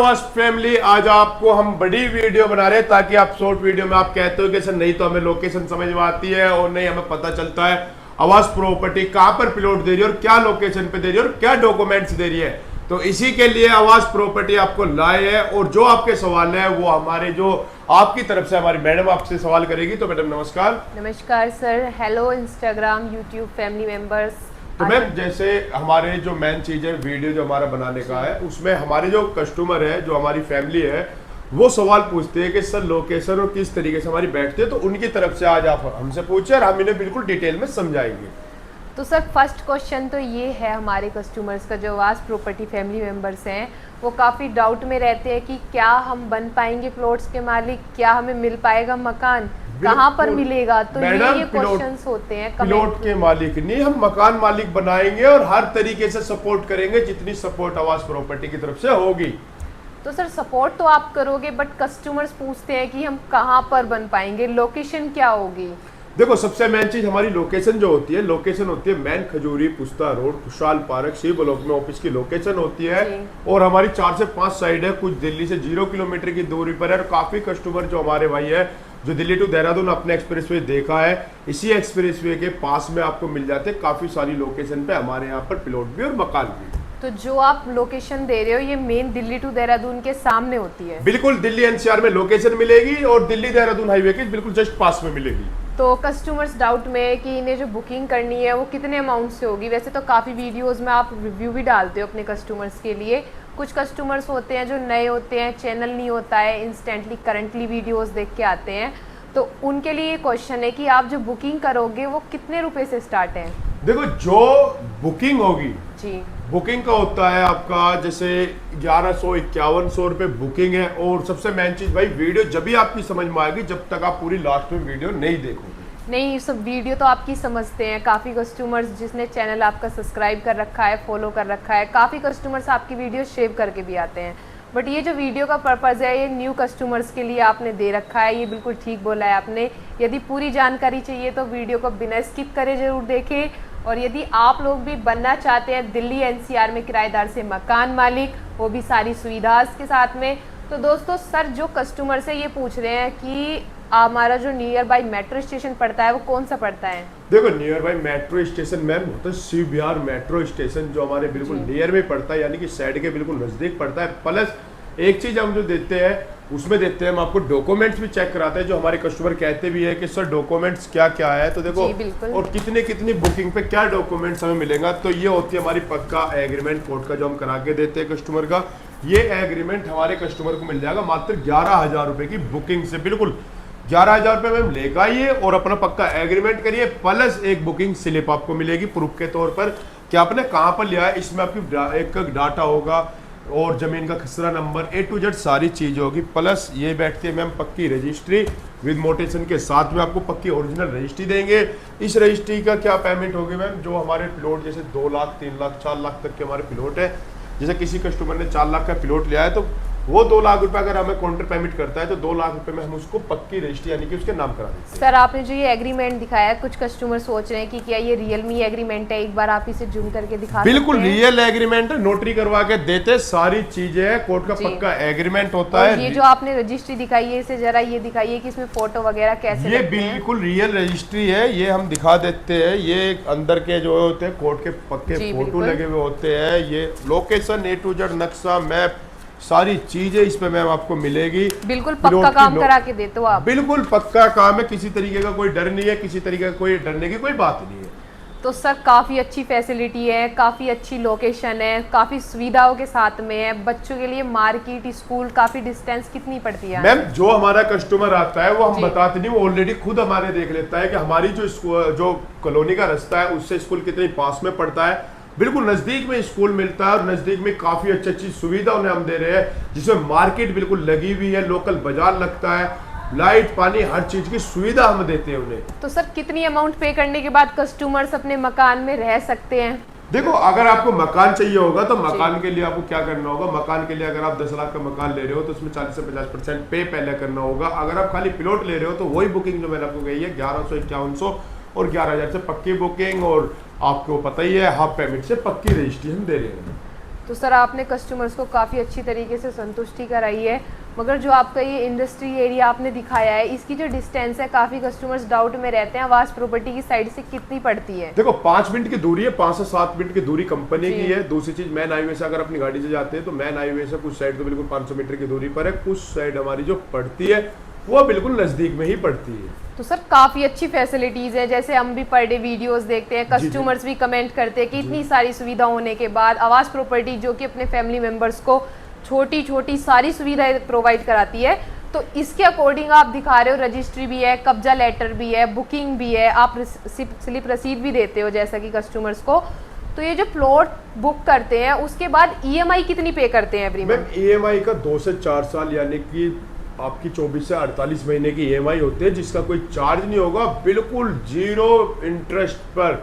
आवाज फैमिली, आज आपको हम बड़ी वीडियो बना रहे हैं ताकि आप शॉर्ट वीडियो में आप कहते हो कि सर नहीं तो हमें लोकेशन समझ में आती है और नहीं हमें पता चलता है आवाज प्रॉपर्टी कहां पर प्लॉट दे रही है और क्या लोकेशन पे दे रही है और क्या डॉक्यूमेंट्स दे रही है। तो इसी के लिए आवाज प्रॉपर्टी आपको लाए है और जो आपके सवाल है वो हमारे जो आपकी तरफ से हमारी मैडम आपसे सवाल करेगी। तो मैडम नमस्कार। नमस्कार sir, hello Instagram YouTube family members. तो मैम जैसे हमारे जो मेन चीज है वीडियो जो हमारा बनाने का है उसमें हमारे जो कस्टमर है जो हमारी फैमिली है वो सवाल पूछते हैं कि सर लोकेशन और किस तरीके से हमारी बैठती है, तो उनकी तरफ से आज आप हमसे पूछे और हम इन्हें बिल्कुल डिटेल में समझाएंगे। तो सर फर्स्ट क्वेश्चन तो ये है हमारे कस्टमर्स का, जो आवास प्रॉपर्टी फैमिली मेंबर्स हैं वो काफ़ी डाउट में रहते हैं कि क्या हम बन पाएंगे प्लॉट्स के मालिक, क्या हमें मिल पाएगा मकान, कहाँ पर मिलेगा। तो ये क्वेश्चंस होते हैं। प्लॉट के मालिक नहीं, हम मकान मालिक बनाएंगे और हर तरीके से सपोर्ट करेंगे जितनी सपोर्ट आवास प्रॉपर्टी की तरफ से होगी। तो सर सपोर्ट तो आप करोगे बट कस्टमर्स पूछते हैं कि हम कहाँ पर बन पाएंगे, लोकेशन क्या होगी। देखो सबसे मेन चीज हमारी लोकेशन जो होती है, लोकेशन होती है मैन खजूरी पुस्ता रोड खुशहाल पार्क सी ब्लॉक में ऑफिस की लोकेशन होती है और हमारी 4 से 5 साइड है, कुछ दिल्ली से 0 किलोमीटर की दूरी पर है। और काफी कस्टमर जो हमारे भाई है जो दिल्ली टू देहरादून अपने एक्सप्रेसवे देखा है, इसी एक्सप्रेसवे के पास में आपको मिल जाते हैं काफी सारी लोकेशन पे हमारे यहाँ पर प्लॉट भी और मकान भी। तो जो आप लोकेशन दे रहे हो ये मेन दिल्ली टू देहरादून के सामने होती है। बिल्कुल दिल्ली एनसीआर में लोकेशन मिलेगी और दिल्ली देहरादून हाईवे के बिल्कुल जस्ट पास में मिलेगी। तो कस्टमर्स डाउट में है कि इन्हें जो बुकिंग करनी है वो कितने अमाउंट से होगी। वैसे तो काफ़ी वीडियोस में आप रिव्यू भी डालते हो अपने कस्टमर्स के लिए। कुछ कस्टमर्स होते हैं जो नए होते हैं, चैनल नहीं होता है, इंस्टेंटली करंटली वीडियोस देख के आते हैं, तो उनके लिए ये क्वेश्चन है कि आप जो बुकिंग करोगे वो कितने रुपए से स्टार्ट है। देखो जो बुकिंग होगी जी, बुकिंग का होता है आपका जैसे 1100-5100 रुपए बुकिंग है। और सबसे मेन चीज भाई वीडियो जब भी आपकी समझ में आएगी जब तक आप पूरी लास्ट में वीडियो नहीं देखोगे। नहीं, सब वीडियो तो आपकी समझते हैं। काफ़ी कस्टमर्स जिसने चैनल आपका सब्सक्राइब कर रखा है, फॉलो कर रखा है, काफ़ी कस्टमर्स आपकी वीडियो सेव करके भी आते हैं। बट ये जो वीडियो का पर्पज़ है ये न्यू कस्टमर्स के लिए आपने दे रखा है, ये बिल्कुल ठीक बोला है आपने। यदि पूरी जानकारी चाहिए तो वीडियो को बिना स्किप करे ज़रूर देखें। और यदि आप लोग भी बनना चाहते हैं दिल्ली एनसीआर में किराएदार से मकान मालिक, वो भी सारी सुविधाओं के साथ में, तो दोस्तों सर जो कस्टमर से ये पूछ रहे हैं कि हमारा जो नियर बाई मेट्रो स्टेशन पड़ता है वो कौन सा पड़ता है। देखो near by metro station ma'am होता है शिव विहार मेट्रो स्टेशन जो हमारे बिल्कुल नियर में पड़ता है, यानी कि साइड के बिल्कुल नजदीक पड़ता है। प्लस एक चीज हम जो देते हैं उसमें देते हैं हम आपको डॉक्यूमेंट्स भी चेक कराते हैं, जो हमारे कस्टमर कहते भी है कि सर डॉक्यूमेंट्स क्या क्या है। तो देखो और कितने कितनी बुकिंग पे क्या डॉक्यूमेंट्स हमें मिलेगा। तो ये होती है हमारी पक्का एग्रीमेंट कोर्ट का जो हम करा के देते हैं कस्टमर का। ये एग्रीमेंट हमारे कस्टमर को मिल जाएगा मात्र 11,000 रुपए की बुकिंग से। बिल्कुल 11,000 रुपए में ले आइए और अपना पक्का एग्रीमेंट करिए, प्लस एक बुकिंग स्लिप आपको मिलेगी प्रूफ के तौर पर कि आपने कहाँ पर लिया है। इसमें आपकी एक डाटा होगा और जमीन का खसरा नंबर A to Z सारी चीज होगी। प्लस ये बैठती है मैम पक्की रजिस्ट्री विद मोटेशन के साथ में, आपको पक्की ओरिजिनल रजिस्ट्री देंगे। इस रजिस्ट्री का क्या पेमेंट होगी मैम, जो हमारे प्लॉट जैसे 2 लाख 3 लाख 4 लाख तक के हमारे प्लॉट है, जैसे किसी कस्टमर ने 4 लाख का प्लॉट लिया है तो वो 2 लाख रुपए अगर हमें काउंटर पेमेंट करता है तो 2 लाख रुपए में हम उसको पक्की रजिस्ट्री यानी कि उसके नाम करा देते हैं। सर आपने जो ये एग्रीमेंट दिखाया है, कुछ कस्टमर सोच रहे हैं कि क्या ये रियल मी एग्रीमेंट है, एक बार आप इसे जूम करके दिखा बिल्कुल रियल एग्रीमेंट है, नोटरी करवा के देते सारी चीजें है, कोर्ट का पक्का एग्रीमेंट होता है। ये जो आपने रजिस्ट्री दिखाई है इसे जरा ये दिखाइए कि इसमें फोटो वगैरह कैसे ये बिल्कुल रियल रजिस्ट्री है, ये हम दिखा देते हैं। ये अंदर के जो होते हैं कोर्ट के पक्के फोटो लगे हुए होते हैं। ये लोकेशन A to Z नक्शा मैप सारी चीजें इसमें मैम आपको मिलेगी। बिल्कुल पक्का काम करा के देते हो आप। बिल्कुल पक्का काम है, किसी तरीके का कोई डर नहीं है, किसी तरीके का कोई डरने की कोई बात नहीं है। तो सर काफ़ी अच्छी फैसिलिटी है, काफ़ी अच्छी लोकेशन है, काफ़ी सुविधाओं के साथ में है। बच्चों के लिए मार्केट स्कूल काफ़ी डिस्टेंस कितनी पड़ती है मैम, जो हमारा कस्टमर आता है वो हम बताते नहीं, वो ऑलरेडी खुद हमारे देख लेता है कि हमारी जो कॉलोनी का रास्ता है उससे स्कूल कितनी पास में पड़ता है। बिल्कुल नजदीक में स्कूल मिलता है और नजदीक में काफी अच्छी अच्छी सुविधा उन्हें हम दे रहे हैं, जिसमें मार्केट बिल्कुल लगी हुई है, लोकल बाजार लगता है, लाइट पानी हर चीज की सुविधा हम देते हैं उन्हें। तो सर कितनी अमाउंट पे करने के बाद कस्टमर्स अपने मकान में रह सकते हैं। देखो अगर आपको मकान चाहिए होगा तो मकान के लिए आपको क्या करना होगा, मकान के लिए अगर आप 10 लाख का मकान ले रहे हो तो उसमें 40 से 50% पे पहले करना होगा। अगर आप खाली प्लॉट ले रहे हो तो वही बुकिंग जो मैंने आपको कही है 1100-5100 और 11,000 से पक्की बुकिंग, और आपको पता ही है हाफ पेमेंट से पक्की रजिस्ट्री हम दे रहे हैं। तो सर आपने कस्टमर्स को काफ़ी अच्छी तरीके से संतुष्टि कराई है, मगर जो आपका ये इंडस्ट्री एरिया आपने दिखाया है, इसकी जो डिस्टेंस है, काफ़ी कस्टमर्स डाउट में रहते हैं, आवास प्रॉपर्टी की साइड से कितनी पड़ती है? देखो 5 मिनट की दूरी है, 5 से 7 मिनट की दूरी कंपनी जी। की है। दूसरी चीज मैन हाईवे से अगर अपनी गाड़ी से जाते हैं तो मैन हाईवे से कुछ साइड तो बिल्कुल 500 मीटर की दूरी पर है, कुछ साइड हमारी जो पड़ती है वो बिल्कुल नजदीक में ही पड़ती है। तो सर काफ़ी अच्छी फैसिलिटीज़ है, जैसे हम भी पर डे वीडियोस देखते हैं, जी, जी। कस्टमर्स भी कमेंट करते हैं कि इतनी सारी सुविधा होने के बाद आवास प्रॉपर्टी जो कि अपने फैमिली मेम्बर्स को छोटी छोटी सारी सुविधाएं प्रोवाइड कराती है, तो इसके अकॉर्डिंग आप दिखा रहे हो, रजिस्ट्री भी है, कब्जा लेटर भी है, बुकिंग भी है, आप स्लिप रसीद भी देते हो जैसा कि कस्टमर्स को। तो ये जो प्लॉट बुक करते हैं उसके बाद ईएमआई कितनी पे करते हैं एवरी मैम मंथ? ईएमआई का 2 से 4 साल यानी कि आपकी 24 से 48 महीने की ईएमआई होती है, जिसका कोई चार्ज नहीं होगा, बिल्कुल जीरो इंटरेस्ट पर।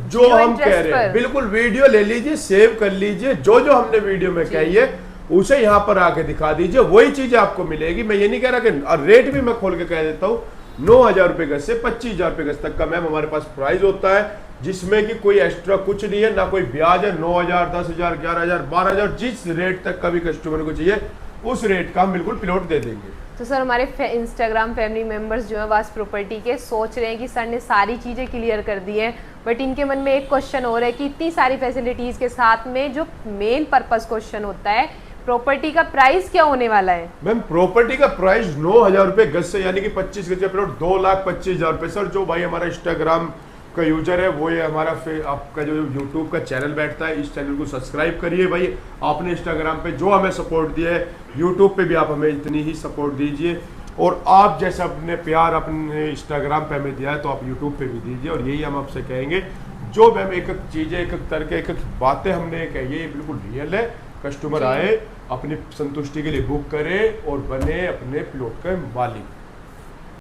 जो Zero हम interest कह रहे हैं पर। बिल्कुल वीडियो ले लीजिए, सेव कर लीजिए, जो जो हमने वीडियो में कही है उसे यहाँ पर आके दिखा दीजिए, वही चीज आपको मिलेगी। मैं ये नहीं कह रहा कि रेट भी मैं खोल के कह देता हूँ, 9,000 रुपए गज से 25,000 रुपए गज तक का मैम हमारे पास प्राइस होता है, जिसमें कि कोई एक्स्ट्रा कुछ नहीं है, ना कोई ब्याज है। 9,000, 10,000, 11,000, 12,000 जिस रेट तक का भी कस्टमर को चाहिए उस रेट का हम बिल्कुल प्लॉट दे देंगे। तो सर हमारे इंस्टाग्राम फैमिली मेंबर्स जो है वास प्रॉपर्टी के सोच रहे हैं कि सर ने सारी चीज़ें क्लियर कर दी हैं, बट इनके मन में एक क्वेश्चन हो रहा है कि इतनी सारी फैसिलिटीज़ के साथ में जो मेन पर्पस क्वेश्चन होता है, प्रॉपर्टी का प्राइस क्या होने वाला है? मैम प्रॉपर्टी का प्राइस 9,000 रुपए गज से, यानी कि 25 गज का प्लॉट 2,25,000 रुपए। सर जो भाई हमारा इंस्टाग्राम का यूजर है वो ये हमारा आपका जो यूट्यूब का चैनल बैठता है, इस चैनल को सब्सक्राइब करिए भाई। आपने इंस्टाग्राम पे जो हमें सपोर्ट दिया है, यूट्यूब पे भी आप हमें इतनी ही सपोर्ट दीजिए, और आप जैसे अपने प्यार अपने इंस्टाग्राम पे हमें दिया है तो आप यूट्यूब पे भी दीजिए। और यही हम आपसे कहेंगे, जो मैम एक एक चीज़ें, एक एक तरह के एक एक बातें हमने कही है, ये बिल्कुल रियल है। कस्टमर जी। आए, अपनी संतुष्टि के लिए बुक करें और बने अपने प्लॉट के मालिक।